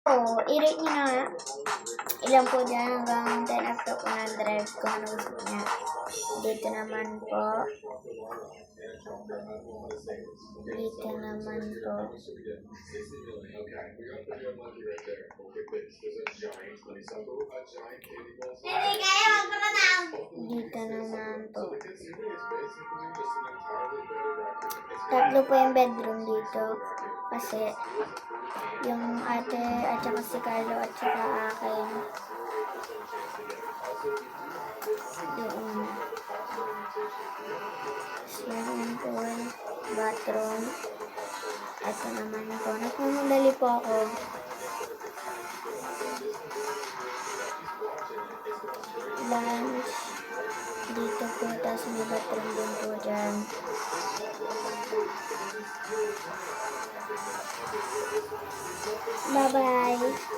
Oo, i-rate niyo na nga. Ilan po dyan hanggang 10 after po na drive kung ano gusto niya. Dito naman po. Dito naman po. Dito naman po. Tatlo po yung bedroom dito. Kasi yung ate at saka si Carlo at saka akin. Doon. Swimming pool, bathroom. Ito naman po. Nagmamadali po ako. Lunch. Dito po. Tapos may bathroom din po dyan. Bye-bye.